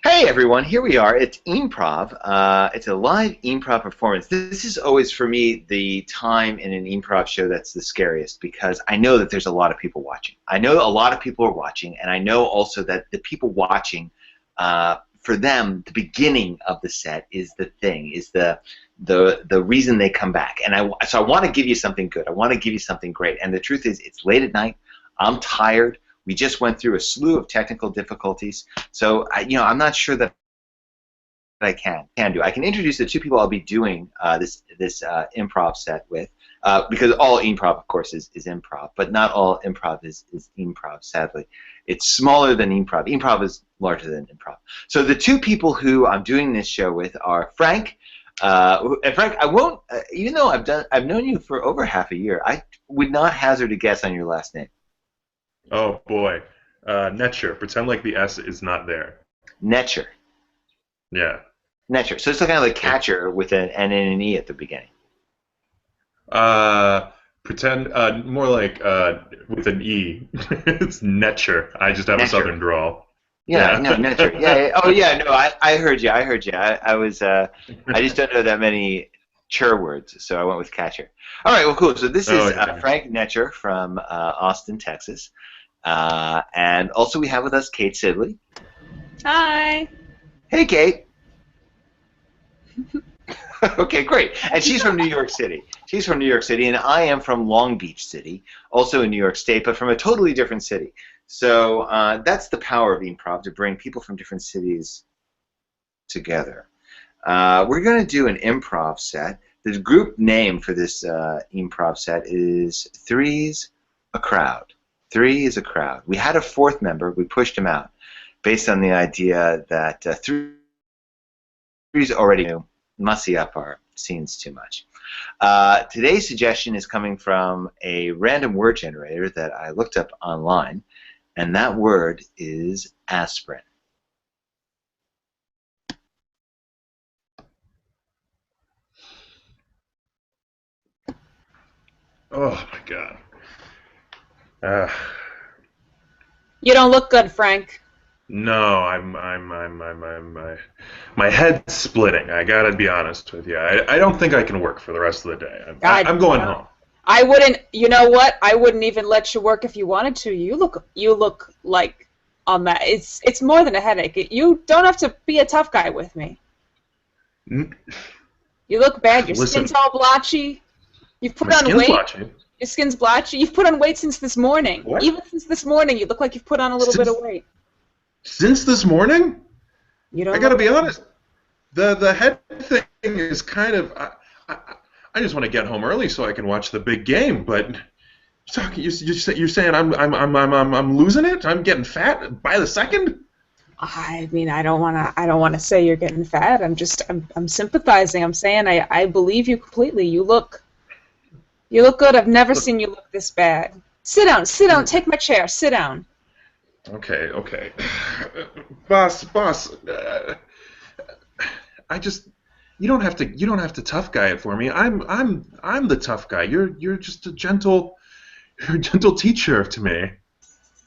Hey everyone, here we are. It's E-MPROV. It's a live E-MPROV performance. This is always for me the time in an E-MPROV show that's the scariest because I know that there's a lot of people watching. I know a lot of people are watching, and I know also that the people watching, for them, the beginning of the set is the thing, is the reason they come back. And so I want to give you something good. I want to give you something great. And the truth is, it's late at night. I'm tired. We just went through a slew of technical difficulties. So, I'm not sure that I can do. I can introduce the two people I'll be doing this improv set with, because all improv, of course, is improv, but not all improv is improv. Sadly, it's smaller than improv. Improv is larger than improv. So the two people who I'm doing this show with are Frank. And Frank, I won't. Even though I've known you for over half a year, I would not hazard a guess on your last name. Oh boy, Netcher. Pretend like the S is not there. Netcher. Yeah. Netcher. So it's kind of like catcher with an N and an E at the beginning. Pretend more like with an E. It's Netcher. I just have a Netcher. southern drawl. Yeah, Yeah. no, Netcher. Yeah, yeah. Oh, yeah. No, I heard you. I heard you. I was. I just don't know that many chur words, so I went with catcher. All right. Well, cool. So this Oh is yeah. Frank Netcher from Austin, Texas, and also we have with us Kate Sibley. Hi. Hey, Kate. Okay, great. And she's from New York City. She's from New York City, and I am from Long Beach City, also in New York State, but from a totally different city. So that's the power of improv, to bring people from different cities together. We're going to do an improv set. The group name for this improv set is Three's a Crowd. Three is a crowd. We had a fourth member. We pushed him out based on the idea that three's already new. Mussy up our scenes too much. Today's suggestion is coming from a random word generator that I looked up online, and that word is aspirin. Oh my God. Uh, You don't look good, Frank. no, my head's splitting. I gotta be honest with you. I don't think I can work for the rest of the day. I'm going home. I wouldn't. You know what? I wouldn't even let you work if you wanted to. You look like on that. It's more than a headache. You don't have to be a tough guy with me. N- You look bad. Your Listen, skin's all blotchy. You've put my on skin's weight. blotchy. Your skin's blotchy. You've put on weight since this morning. What? Even since this morning, you look like you've put on a little bit Since of weight. since this morning? You I don't gotta look be good. honest. The head thing is kind of. I, I just want to get home early so I can watch the big game. But you're saying I'm losing it. I'm getting fat by the second. I mean, I don't wanna say you're getting fat. I'm sympathizing. I'm saying I believe you completely. You look good. I've never Look, seen you look this bad. Sit down. Sit down. Take my chair. Sit down. okay, okay, boss. I just you don't have to tough guy it for me. I'm the tough guy. You're just a gentle you're a gentle teacher to me.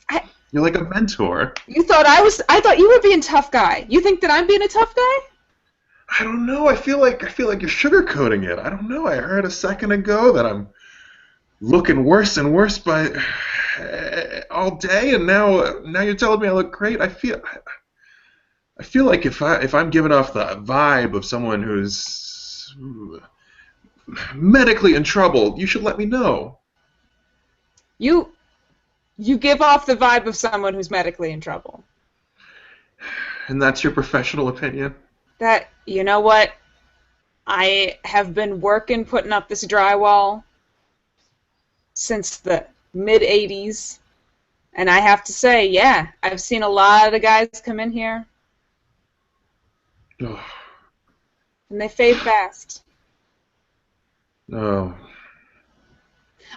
I, You're like a mentor. I thought you were being tough guy. You think that I'm being a tough guy? I don't know. I feel like you're sugarcoating it. I don't know. I heard a second ago that I'm looking worse and worse by all day, and now you're telling me I look great. I feel like if I'm giving off the vibe of someone who's medically in trouble, you should let me know. You you give off the vibe of someone who's medically in trouble. And that's your professional opinion? That you know what? I have been working putting up this drywall since the mid '80s, and I have to say, yeah, I've seen a lot of guys come in here Oh, and they fade fast. no.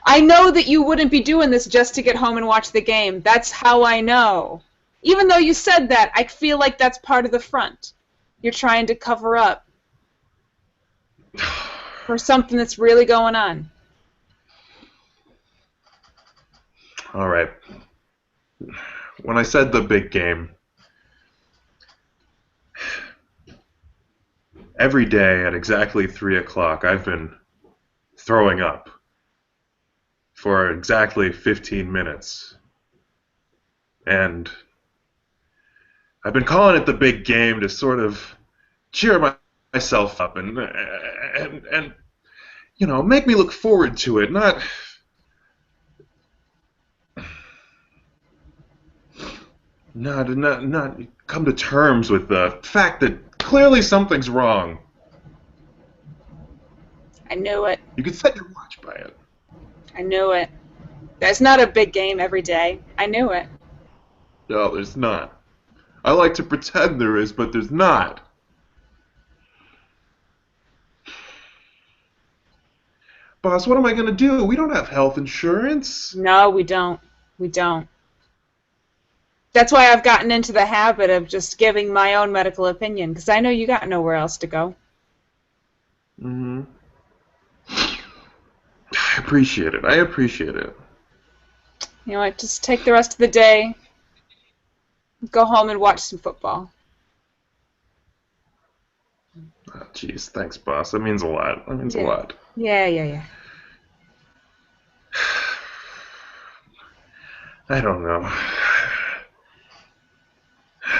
I know that you wouldn't be doing this just to get home and watch the game. That's how I know. Even though you said that, I feel like that's part of the front. You're trying to cover up for something that's really going on. All right. When I said the big game, every day at exactly 3 o'clock, I've been throwing up for exactly 15 minutes. And I've been calling it the big game to sort of cheer myself up and make me look forward to it, not come to terms with the fact that clearly something's wrong. I knew it. You could set your watch by it. I knew it. There's not a big game every day. I knew it. No, there's not. I like to pretend there is, but there's not. Boss, what am I going to do? We don't have health insurance. No, we don't. We don't. That's why I've gotten into the habit of just giving my own medical opinion, because I know you got nowhere else to go. Mm-hmm. I appreciate it. I appreciate it. You know what? Just take the rest of the day, go home and watch some football. Oh, jeez, thanks, boss. That means a lot. That means a lot. Yeah. I don't know.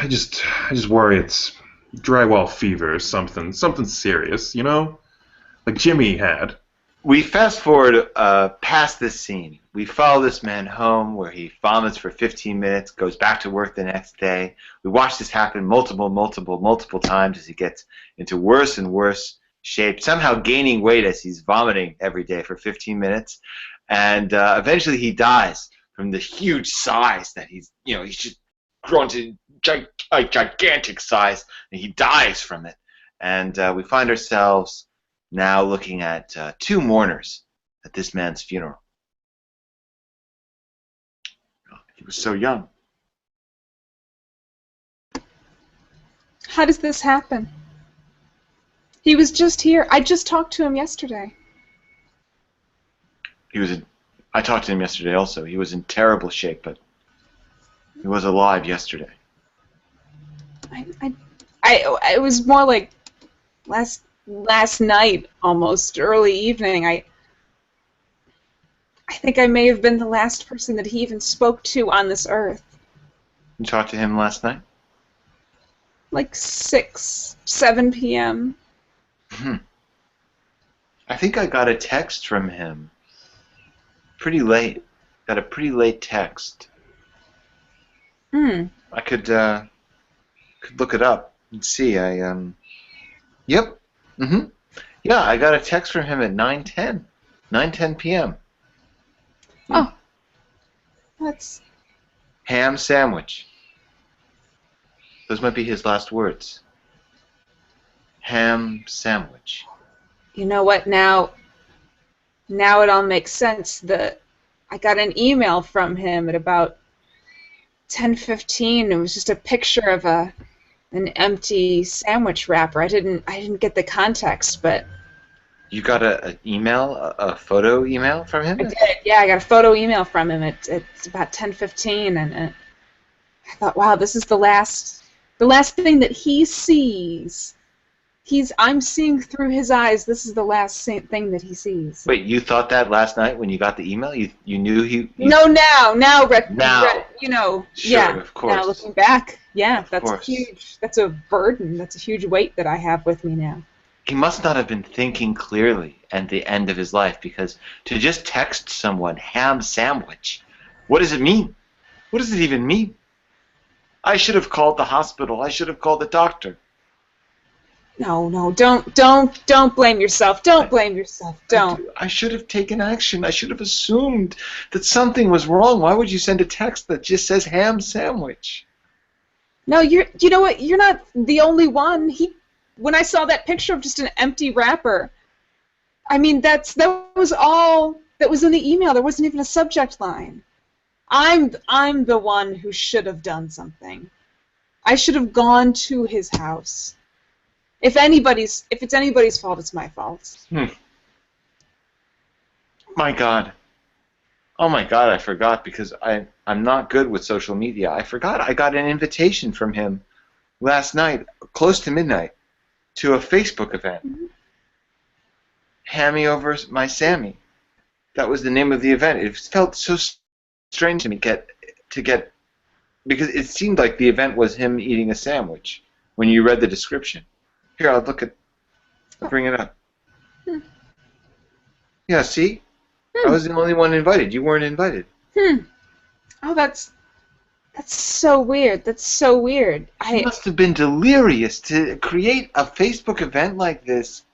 I just worry it's drywall fever or something serious, like Jimmy had. We fast forward past this scene. We follow this man home where he vomits for 15 minutes, goes back to work the next day. We watch this happen multiple times as he gets into worse and worse shape, somehow gaining weight as he's vomiting every day for 15 minutes. And eventually he dies from the huge size that he's just grown to a gigantic size, and he dies from it. And we find ourselves now looking at two mourners at this man's funeral. He was so young. How does this happen? He was just here. I just talked to him yesterday. I talked to him yesterday also. He was in terrible shape, but he was alive yesterday. It was more like last night, almost early evening. I think I may have been the last person that he even spoke to on this earth. You talked to him last night? Like 7 p.m. I think I got a text from him pretty late. Got a pretty late text. I could look it up and see. Yep. Yeah, I got a text from him at 9:10 p.m. Oh, that's ham sandwich. Those might be his last words. Ham sandwich. You know what? Now it all makes sense. I got an email from him at about 10:15. It was just a picture of an empty sandwich wrapper. I didn't get the context, but you got a photo email from him? I did. Yeah, I got a photo email from him. It's about 10:15, and I thought, wow, this is the last thing that he sees. I'm seeing through his eyes. This is the last thing that he sees. Wait, you thought that last night when you got the email? You knew he? No, now, Sure, yeah. of course. Now looking back, yeah, That's huge. That's a burden. That's a huge weight that I have with me now. He must not have been thinking clearly at the end of his life, because to just text someone ham sandwich, what does it mean? What does it even mean? I should have called the hospital. I should have called the doctor. No, don't blame yourself. Don't blame yourself. Don't. I should have taken action. I should have assumed that something was wrong. Why would you send a text that just says ham sandwich? No, you know what? You're not the only one. When I saw that picture of just an empty wrapper, I mean, that was all that was in the email. There wasn't even a subject line. I'm the one who should have done something. I should have gone to his house. If it's anybody's fault, it's my fault. My God. Oh my God, I forgot, because I'm not good with social media. I forgot I got an invitation from him last night, close to midnight, to a Facebook event. Hand me over my Sammy. That was the name of the event. It felt so strange to me because it seemed like the event was him eating a sandwich when you read the description. Here, I'll bring it up. Yeah, see? I was the only one invited. You weren't invited. Oh, that's so weird. That's so weird. He must have been delirious to create a Facebook event like this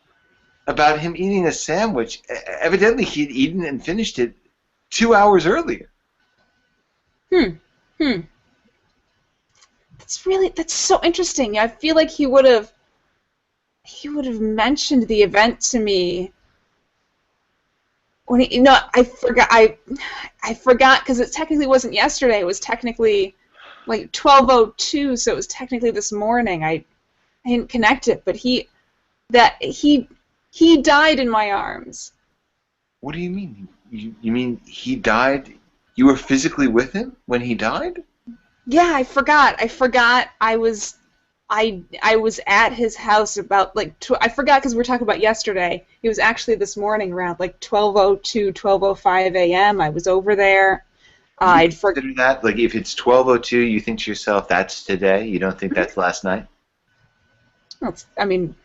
about him eating a sandwich. Evidently, he'd eaten and finished it 2 hours earlier. That's so interesting. I feel like he would have mentioned the event to me when I forgot because it technically wasn't yesterday. It was technically like 12:02, so it was technically this morning. I didn't connect it, but he died in my arms. What do you mean? You mean he died? You were physically with him when he died? Yeah, I forgot. I was at his house about like I forgot because we were talking about yesterday. It was actually this morning around like 12:02, 12:05 a.m. I was over there. I'd consider that like if it's 12:02, you think to yourself that's today. You don't think that's last night? Well, I mean,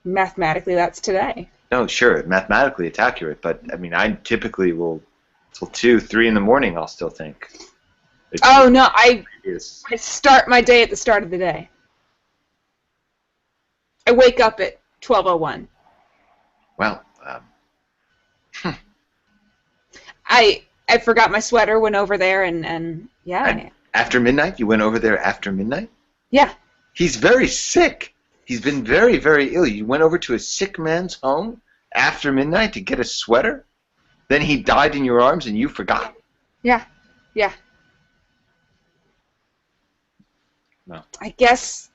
mathematically, that's today. No, sure, mathematically it's accurate, but I mean, I typically will till 2, 3 in the morning. I'll still think. Oh no, I start my day at the start of the day. I wake up at 12:01. Well, I forgot my sweater, went over there, and yeah. And after midnight? You went over there after midnight? Yeah. He's very sick. He's been very, very ill. You went over to a sick man's home after midnight to get a sweater? Then he died in your arms and you forgot? Yeah. No. I guess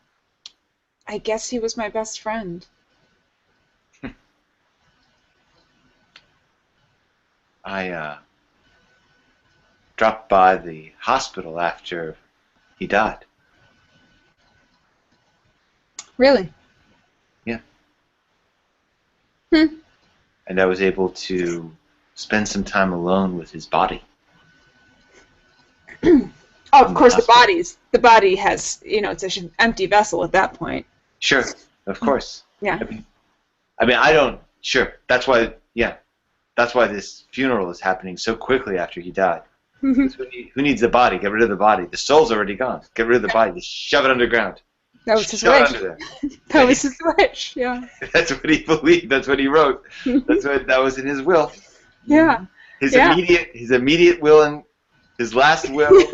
he was my best friend. I dropped by the hospital after he died. Really? Yeah. And I was able to spend some time alone with his body. Oh, of course, the body has, it's an empty vessel at that point. Sure, of course. Yeah. I mean, I don't. Sure, that's why. Yeah, that's why this funeral is happening so quickly after he died. Who needs the body? Get rid of the body. The soul's already gone. Get rid of the body. Just shove it underground. That was his Shove it wish. under there. That was his wish. Yeah. That's what he believed. That's what he wrote. That was in his will. Yeah. His immediate will and his last will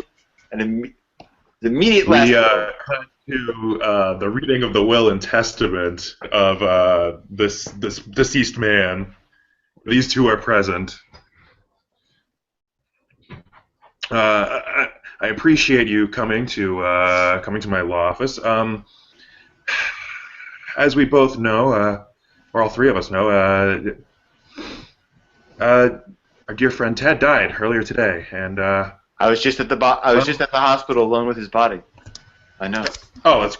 and his immediate last will. Cut to the reading of the will and testament of this deceased man. These two are present. I appreciate you coming to my law office. As we both know, or all three of us know, our dear friend Ted died earlier today, and I was just at the hospital alone with his body. I know. Oh,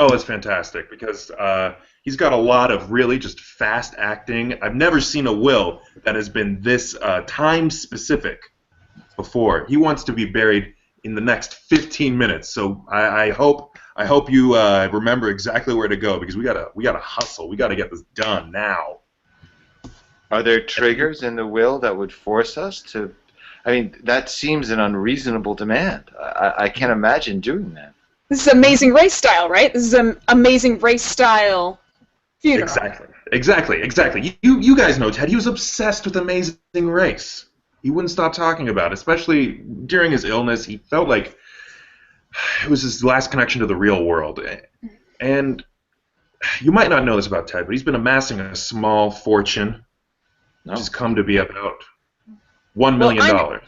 that's fantastic because he's got a lot of really just fast acting. I've never seen a will that has been this time specific before. He wants to be buried in the next 15 minutes. So I hope you remember exactly where to go because we gotta hustle. We gotta get this done now. Are there triggers in the will that would force us to? I mean, that seems an unreasonable demand. I can't imagine doing that. This is Amazing Race style, right? This is an Amazing Race style funeral. Exactly. You guys know Ted. He was obsessed with Amazing Race. He wouldn't stop talking about it, especially during his illness. He felt like it was his last connection to the real world. And you might not know this about Ted, but he's been amassing a small fortune, which has come to be about $1 million.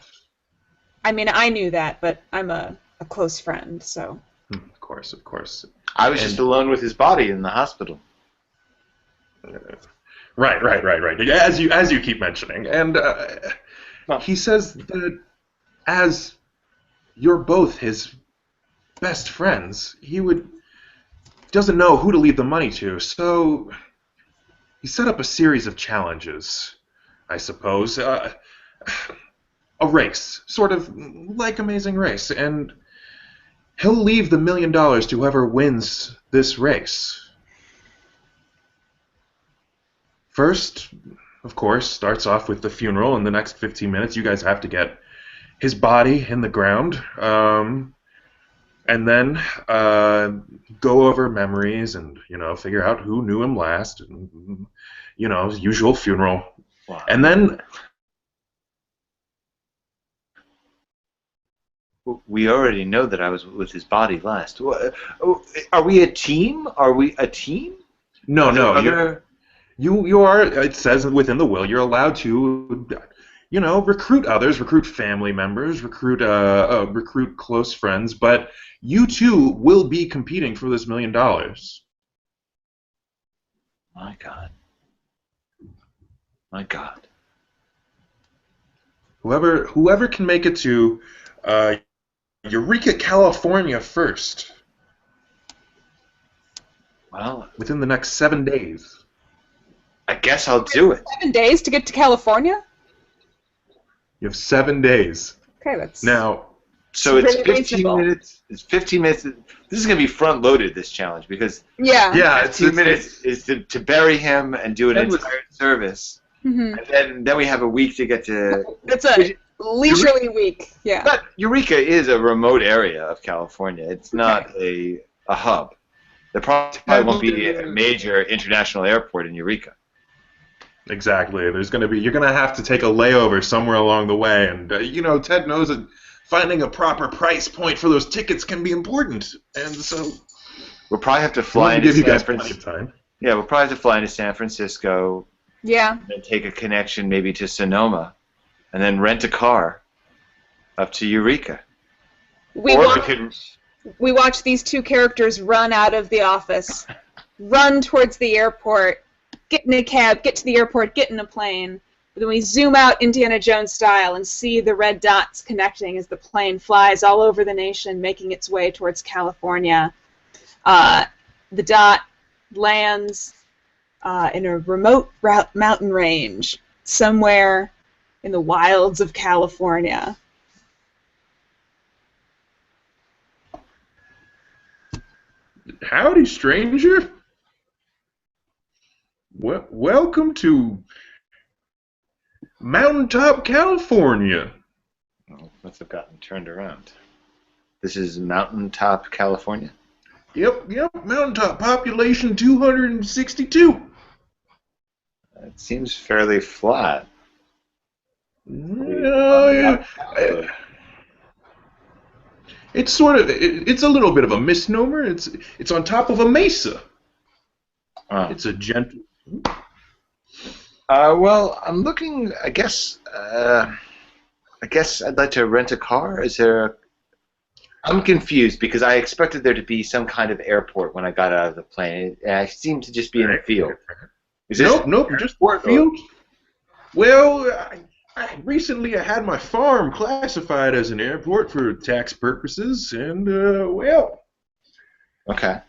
I mean, I knew that, but I'm a close friend, so. Of course. I was just alone with his body in the hospital. Right. As you keep mentioning, and he says that as you're both his best friends, he would doesn't know who to leave the money to, so he set up a series of challenges, I suppose. A race, sort of like Amazing Race, and he'll leave the $1 million to whoever wins this race. First, of course, starts off with the funeral. In the next 15 minutes, you guys have to get his body in the ground, and then go over memories and, figure out who knew him last, and, usual funeral. Wow. And then we already know that I was with his body last. Are we a team? Are we a team? no, Other... you are. It says within the will you're allowed to, recruit others, recruit family members, recruit close friends, but you too will be competing for this $1 million. My God. My God. Whoever can make it to Eureka, California first. Well, within the next 7 days. I guess I'll do it. 7 days to get to California? You have 7 days. Okay, that's now. So it's really 15 reasonable. minutes. It's 15 minutes. This is going to be front-loaded, this challenge, because yeah. 15 minutes is to bury him and do an entire service. Mm-hmm. And then we have a week to get to... It's a leisurely week, yeah. But Eureka is a remote area of California. It's not a hub. There probably won't be a major international airport in Eureka. Exactly. You're gonna have to take a layover somewhere along the way, and Ted knows that finding a proper price point for those tickets can be important, and so we'll probably have to fly into San Francisco. Yeah, we'll probably have to fly into San Francisco. Yeah. And then take a connection maybe to Sonoma, and then rent a car up to Eureka. We watch these two characters run out of the office, run towards the airport, get in a cab, get to the airport, get in a plane. Then we zoom out Indiana Jones style and see the red dots connecting as the plane flies all over the nation, making its way towards California. The dot lands in a remote mountain range somewhere in the wilds of California. Howdy, stranger. Welcome to Mountaintop, California. Oh, must have gotten turned around. This is Mountaintop, California? Yep, Mountaintop, population 262. It seems fairly flat. It's it's a little bit of a misnomer. It's on top of a mesa. It's a gentle. Well, I'm looking. I guess I'd like to rent a car. Is there? I'm confused because I expected there to be some kind of airport when I got out of the plane. I seem to just be in a field. Is this nope, just a field. Well, I recently had my farm classified as an airport for tax purposes, and okay.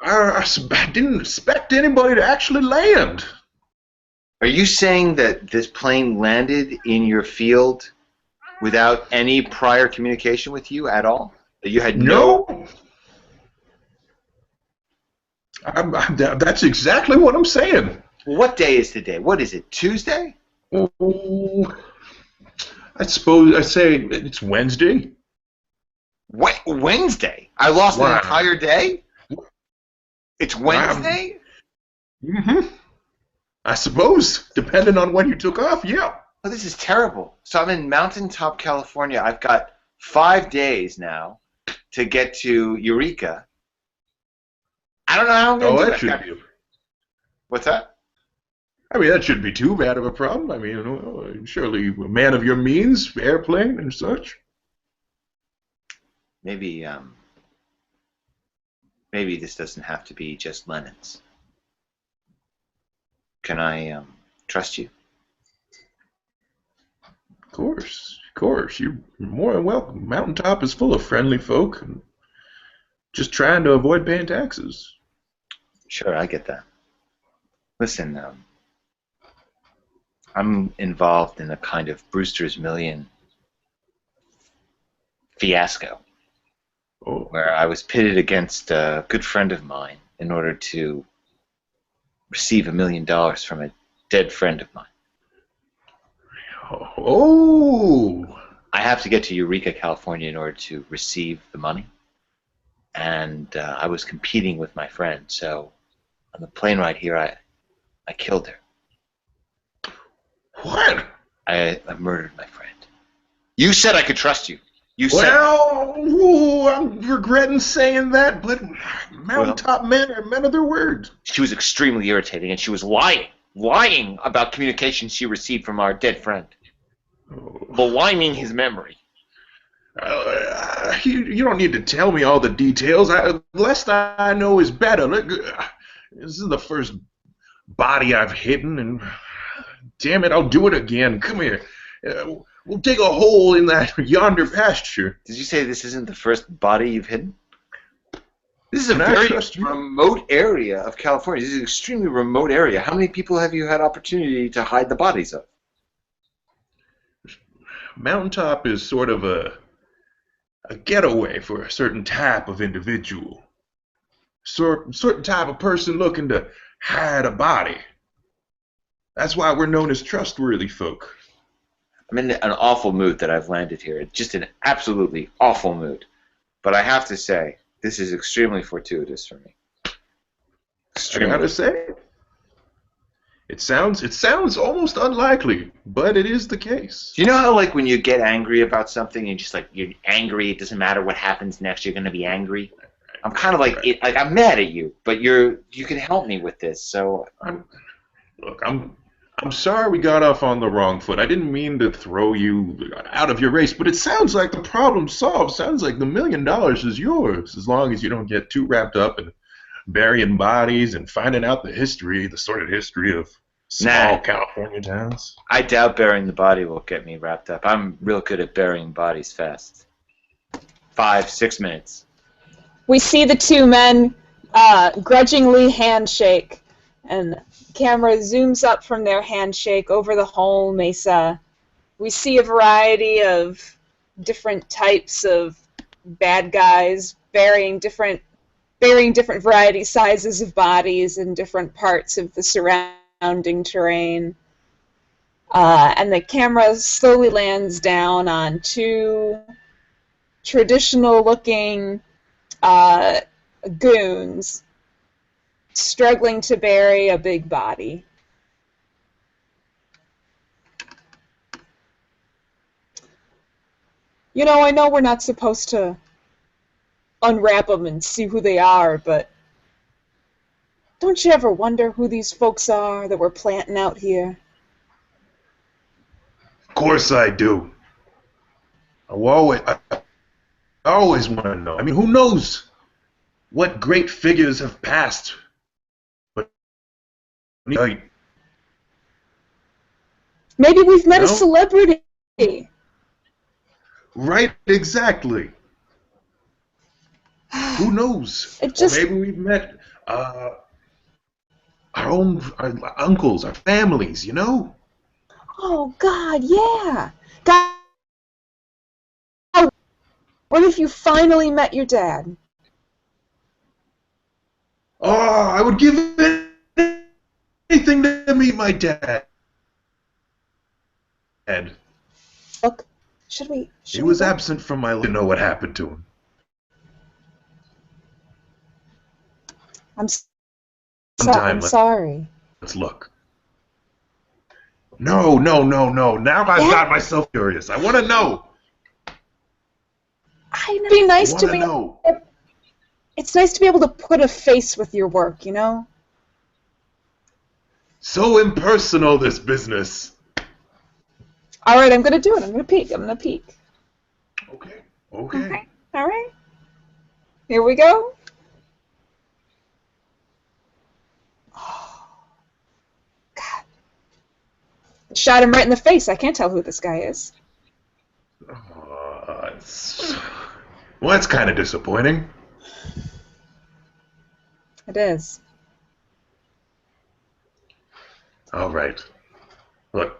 I didn't expect anybody to actually land. Are you saying that this plane landed in your field without any prior communication with you at all? That you had no. That's exactly what I'm saying. What day is today? What is it? Tuesday? Oh, I suppose I'd say it's Wednesday. What? Wednesday? I lost an entire day? It's Wednesday? Mm-hmm. I suppose, depending on when you took off, yeah. Oh, this is terrible. So I'm in Mountaintop, California. I've got 5 days now to get to Eureka. I don't know how I'm going to do that. What's that? I mean, that shouldn't be too bad of a problem. I mean, surely a man of your means, airplane and such. Maybe this doesn't have to be just Lennon's. Can I trust you? Of course. You're more than welcome. Mountaintop is full of friendly folk and just trying to avoid paying taxes. Sure, I get that. Listen, I'm involved in a kind of Brewster's Million fiasco Oh, where I was pitted against a good friend of mine in order to receive $1 million from a dead friend of mine. oh, I have to get to Eureka, California in order to receive the money, and I was competing with my friend, so on the plane ride here, I killed her. what? I murdered my friend. You said I could trust you. You said. Well, ooh, I'm regretting saying that, but mountaintop men are men of their word. She was extremely irritating, and she was lying about communications she received from our dead friend, maligning his memory. You don't need to tell me all the details. Less I know is better. Look, this is the first body I've hidden, and damn it, I'll do it again. Come here. We'll dig a hole in that yonder pasture. Did you say this isn't the first body you've hidden? This is a Can I very trust you? remote area of California. This is an extremely remote area. How many people have you had opportunity to hide the bodies of? Mountaintop is sort of a getaway for a certain type of individual. Certain type of person looking to hide a body. That's why we're known as trustworthy folk. I'm in an awful mood that I've landed here. It's just an absolutely awful mood. But I have to say, this is extremely fortuitous for me. I Extremely. gotta say, it sounds almost unlikely, but it is the case. Do you know how, like, when you get angry about something and just, like, you're angry, it doesn't matter what happens next, you're going to be angry? I'm kind of like, Right. I'm mad at you, but you can help me with this, so... I'm sorry we got off on the wrong foot. I didn't mean to throw you out of your race, but it sounds like the problem solved. Sounds like the $1 million is yours, as long as you don't get too wrapped up in burying bodies and finding out the sordid history of small California towns. I doubt burying the body will get me wrapped up. I'm real good at burying bodies fast. 5, 6 minutes. We see the two men grudgingly handshake, and camera zooms up from their handshake over the whole mesa. We see a variety of different types of bad guys burying different variety sizes of bodies in different parts of the surrounding terrain. And the camera slowly lands down on two traditional-looking goons struggling to bury a big body. You know, I know we're not supposed to unwrap them and see who they are, but don't you ever wonder who these folks are that we're planting out here? Of course I do. I always want to know. I mean, who knows what great figures have passed? But Maybe we've met a celebrity. right, exactly. Who knows? It just... Or maybe we've met our uncles, our families, you know? Oh, God, yeah. God, what if you finally met your dad? Oh, I would give anything to meet my dad. Look, should we He was go? absent from my life to know what happened to him. I'm Sometime, sorry. Let's look. No. Now I've got myself curious. I want to know. It'd be nice to know. It's nice to be able to put a face with your work, you know? So impersonal, this business. All right, I'm going to do it. I'm going to peek. Okay. All right. Here we go. Oh, God. Shot him right in the face. I can't tell who this guy is. Well, that's kind of disappointing. It is. All right. Look,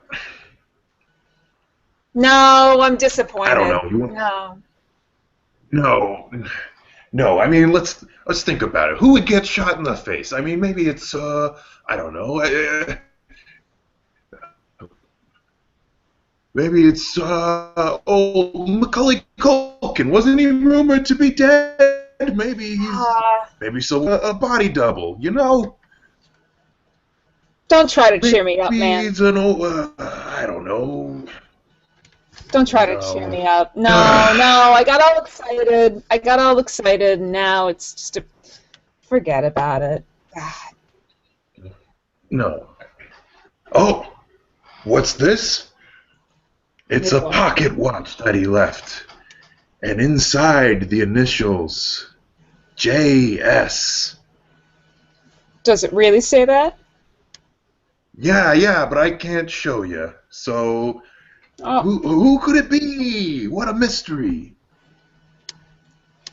No, I'm I don't disappointed. know. You want, No. no, no. I mean, let's think about it. Who would get shot in the face? I mean, maybe it's I don't know. Maybe it's old Macaulay Culkin. Wasn't he rumored to be dead? Uh, Maybe so a body double. You know, don't try to maybe cheer me up, man. it's an old. I don't know. Don't try to cheer No. me up. No, no, I got all excited. I got all excited, and now it's just a... Forget about it. God. No. Oh, what's this? It's a What? pocket watch that he left. And inside the initials JS. Does it really say that? Yeah, but I can't show you. So, Oh, who could it be? What a mystery.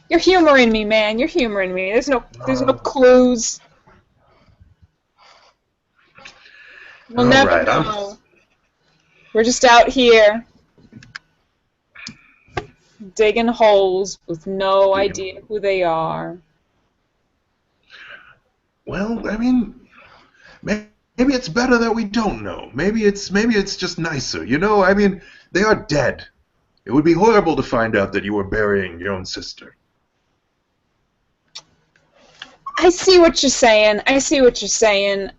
you're humoring me, man. You're humoring me. There's no Oh, clues. We'll all never right, know. We're just out here digging holes with no idea who they are. well, I mean, maybe it's better that we don't know. Maybe it's just nicer. You know, I mean, they are dead. It would be horrible to find out that you were burying your own sister. I see what you're saying. I see what you're saying.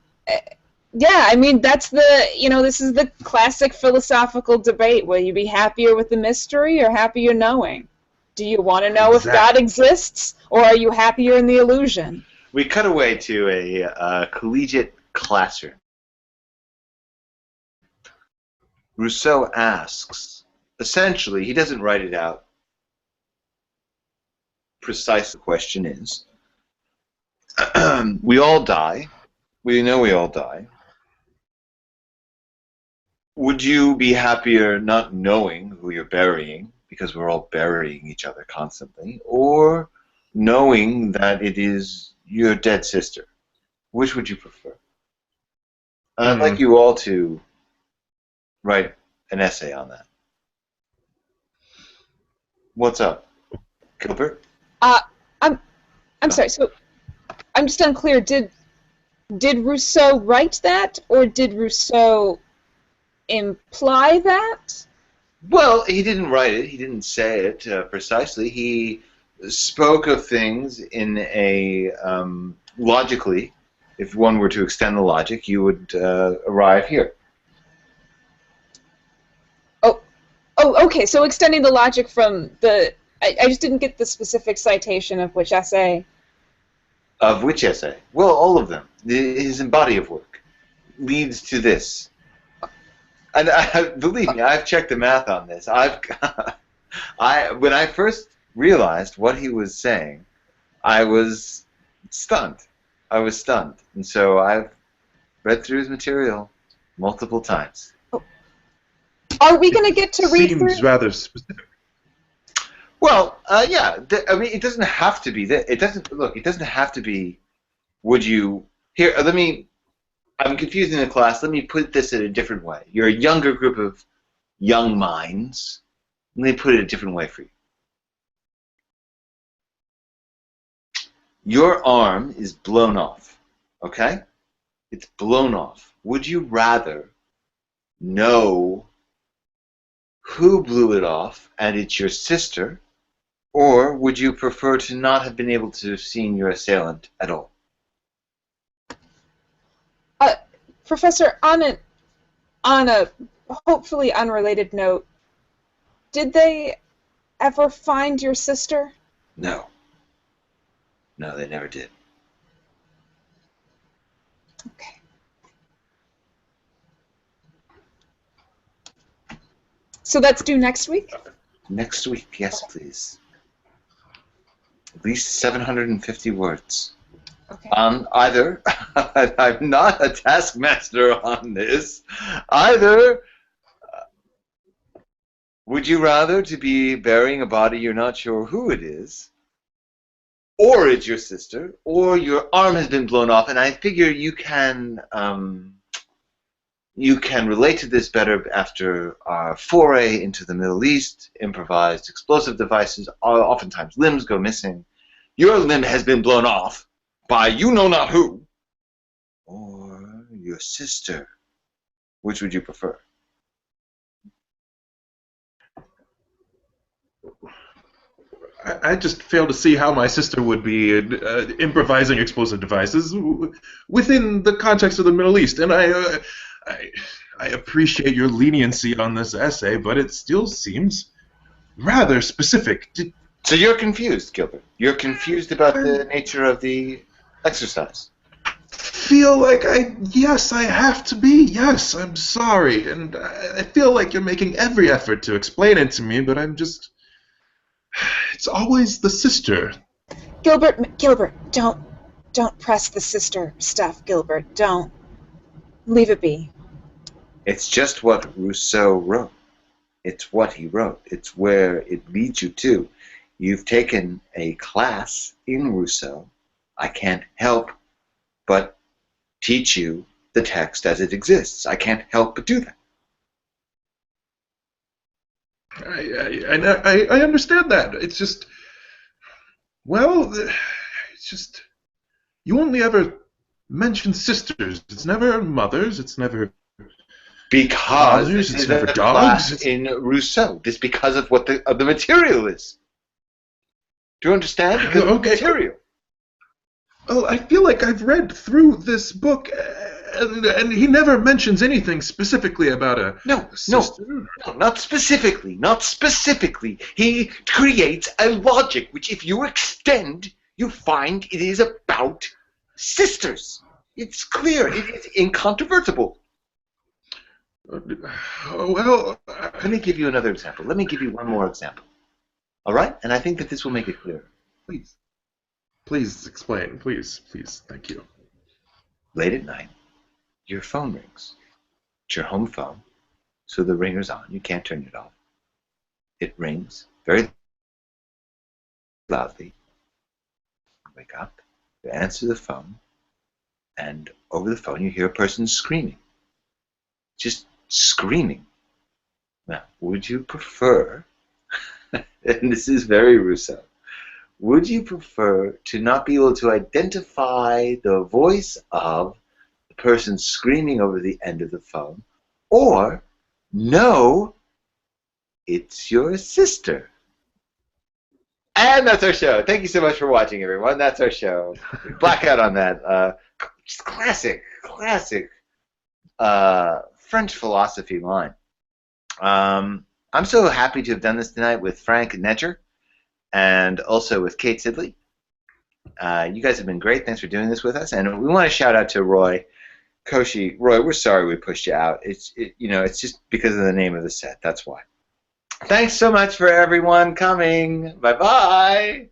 Yeah, I mean, this is the classic philosophical debate. Will you be happier with the mystery or happier knowing? Do you want to know if God Exactly. exists, or are you happier in the illusion? We cut away to a collegiate classroom. Rousseau asks, essentially, he doesn't write it out. Precise the question is, we all die. We know we all die. Would you be happier not knowing who you're burying, because we're all burying each other constantly, or knowing that it is your dead sister? Which would you prefer? And I'd like Hmm. you all to write an essay on that. What's up, Gilbert? Uh, I'm I'm sorry. So I'm just unclear. Did Rousseau write that, or did Rousseau imply that? Well, he didn't write it. He didn't say it precisely. He spoke of things in a logically. If one were to extend the logic, you would arrive here. Oh, oh, okay. So extending the logic from I just didn't get the specific citation of which essay. Of which essay? Well, all of them. His body of work leads to this. And believe me, I've checked the math on this. When I first realized what he was saying, I was stunned. I was stunned, and so I've read through his material multiple times. Are we going to get to read through? Seems rather specific. Well, yeah. I mean, it doesn't have to be that. It doesn't look. It doesn't have to be. Would you here? Let me. I'm confusing the class. Let me put this in a different way. You're a younger group of young minds. Let me put it a different way for you. Your arm is blown off. Okay? It's blown off. Would you rather know who blew it off and it's your sister, or would you prefer to not have been able to have seen your assailant at all? Professor, on a hopefully unrelated note, did they ever find your sister? No. No, they never did. Okay. So that's due next week? Next week, yes, please. At least 750 words. Okay. On either, I'm not a taskmaster on this, either would you rather to be burying a body you're not sure who it is, or it's your sister, or your arm has been blown off, and I figure you can You can relate to this better after our foray into the Middle East. Improvised explosive devices, oftentimes limbs go missing. Your limb has been blown off by you know not who, or your sister. Which would you prefer? I just fail to see how my sister would be improvising explosive devices within the context of the Middle East. And I appreciate your leniency on this essay, but it still seems rather specific. So you're confused, Gilbert. You're confused about the nature of the exercise. Feel like yes, I have to be. Yes, I'm sorry. And I feel like you're making every effort to explain it to me, but it's always the sister. Gilbert, don't press the sister stuff, Gilbert. Don't. Leave it be. It's just what Rousseau wrote. It's what he wrote. It's where it leads you to. You've taken a class in Rousseau. I can't help but teach you the text as it exists. I can't help but do that. I understand that. It's just, well, it's just, you only ever mention sisters. It's never mothers. It's never because fathers. this It's is never a dogs. class in Rousseau. This because of what the material is. Do you understand? Because of the material. Well, I feel like I've read through this book, and he never mentions anything specifically about a sister. No, not specifically. Not specifically. He creates a logic which, if you extend, you find it is about sisters. It's clear. It is incontrovertible. Well, let me give you another example. Let me give you one more example. All right? And I think that this will make it clear. Please. Please explain. Please. Thank you. Late at night, your phone rings. It's your home phone, so the ringer's on. You can't turn it off. It rings very loudly. You wake up, you answer the phone, and over the phone you hear a person screaming. Just screaming. Now, would you prefer, and this is very Rousseau, would you prefer to not be able to identify the voice of the person screaming over the end of the phone, or know it's your sister? And that's our show. Thank you so much for watching, everyone. That's our show. Blackout on that. Just classic French philosophy line. I'm so happy to have done this tonight with Frank Nedger and also with Kate Sidley. You guys have been great. Thanks for doing this with us. And we want to shout out to Roy Koshy. Roy, we're sorry we pushed you out. It's just because of the name of the set. That's why. Thanks so much for everyone coming. Bye-bye.